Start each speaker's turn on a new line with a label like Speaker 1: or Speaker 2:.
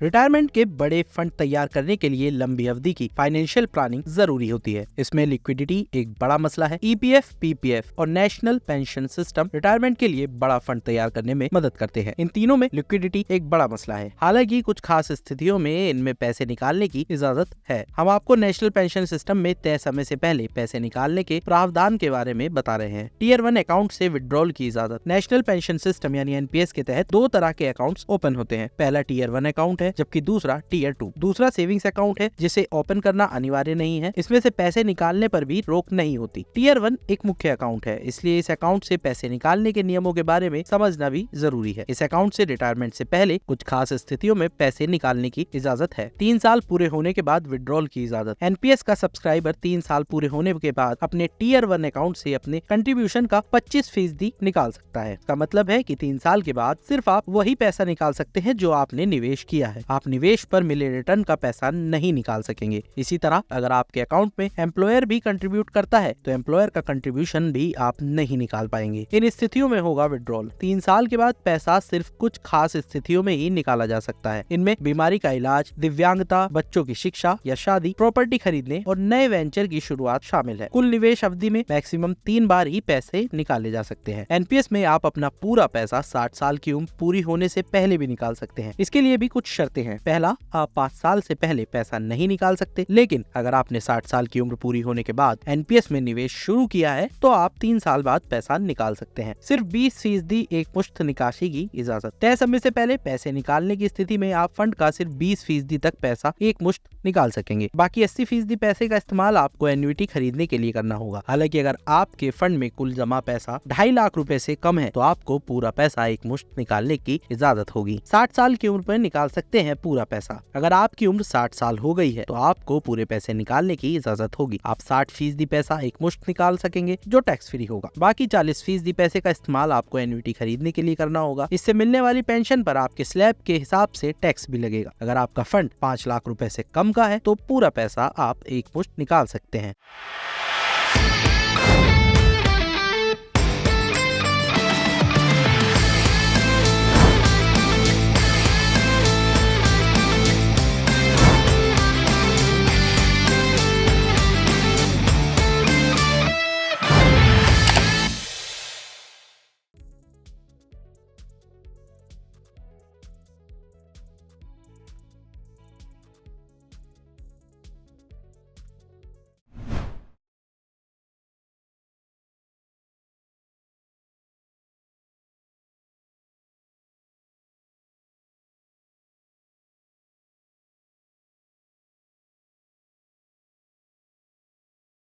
Speaker 1: Retirement के बड़े fund तैयार करने के लिए लंबी अवधि की फाइनेंशियल प्लानिंग जरूरी होती है। इसमें लिक्विडिटी एक बड़ा मसला है। ईपीएफ, पीपीएफ और नेशनल पेंशन सिस्टम रिटायरमेंट के लिए बड़ा फंड तैयार करने में मदद करते हैं। इन तीनों में लिक्विडिटी एक बड़ा मसला है। हालांकि कुछ खास स्थितियों में इनमें पैसे निकालने की इजाजत है। हम आपको नेशनल पेंशन सिस्टम में तय समय से पहले पैसे निकालने के प्रावधान के बारे में बता रहे हैं। टीयर 1 अकाउंट से विड्रॉल की इजाजत। नेशनल पेंशन सिस्टम यानी एनपीएस के तहत दो तरह के अकाउंट्स ओपन होते हैं। पहला टीयर 1 अकाउंट है, जबकि दूसरा टीयर 2। दूसरा सेविंग्स अकाउंट है, जिसे ओपन करना अनिवार्य नहीं है। इसमें से पैसे निकालने पर भी रोक नहीं होती। टीयर 1 एक मुख्य अकाउंट है, इसलिए इस अकाउंट से पैसे निकालने के नियमों के बारे में समझना भी जरूरी है। इस अकाउंट से रिटायरमेंट से पहले कुछ खास स्थितियों में पैसे निकालने की इजाजत है। 3 साल पूरे होने के बाद विड्रॉल की इजाजत। एनपीएस का सब्सक्राइबर 3 साल पूरे होने के बाद अपने टीयर 1 अकाउंट से अपने कंट्रीब्यूशन का 25% निकाल सकता है। इसका मतलब है कि 3 साल के बाद सिर्फ आप वही पैसा निकाल सकते हैं जो आपने निवेश किया है। आप निवेश पर मिले रिटर्न का पैसा नहीं निकाल सकेंगे। इसी तरह अगर आपके अकाउंट में एम्प्लॉयर भी कंट्रीब्यूट करता है तो एम्प्लॉयर का कंट्रीब्यूशन भी आप नहीं निकाल पाएंगे। इन स्थितियों में होगा विड्रॉल। 3 साल के बाद पैसा सिर्फ कुछ खास स्थितियों में ही निकाला जा सकता है। इनमें बीमारी का इलाज, दिव्यांगता, बच्चों की शिक्षा या शादी, प्रॉपर्टी खरीदने और नए वेंचर की शुरुआत शामिल है। कुल निवेश अवधि में मैक्सिमम 3 बार ही पैसे निकाले जा सकते हैं। एनपीएस में आप अपना पूरा पैसा 60 साल की उम्र पूरी होने से पहले भी निकाल सकते हैं। इसके लिए भी कुछ शर्तें हैं। पहला, आप 5 साल से पहले पैसा नहीं निकाल सकते, लेकिन अगर आपने 60 साल की उम्र पूरी होने के बाद एनपीएस में निवेश शुरू किया है तो आप 3 साल बाद पैसा निकाल सकते हैं। सिर्फ 20% एक मुश्त निकासी की इजाजत। तय समय से पहले पैसे निकालने की स्थिति में आप फंड का सिर्फ 20% तक पैसा एक मुश्त निकाल सकेंगे। बाकी 80% पैसे का इस्तेमाल आपको एन्युइटी खरीदने के लिए करना होगा। हालांकि अगर आपके फंड में कुल जमा पैसा 2.5 लाख रुपए से कम है तो आपको पूरा पैसा एक मुश्त निकालने की इजाजत होगी। 60 साल की उम्र पर निकाल सकते हैं पूरा पैसा। अगर आपकी उम्र 60 साल हो गई है तो आपको पूरे पैसे निकालने की इजाजत होगी। आप 60% पैसा एक मुश्त निकाल सकेंगे जो टैक्स फ्री होगा। बाकी 40% पैसे का इस्तेमाल आपको एन्युइटी खरीदने के लिए करना होगा। इससे मिलने वाली पेंशन पर आपके स्लैब के हिसाब से टैक्स भी लगेगा। अगर आपका फंड 5 लाख रुपए से कम का है तो पूरा पैसा आप एक मुश्त निकाल सकते हैं।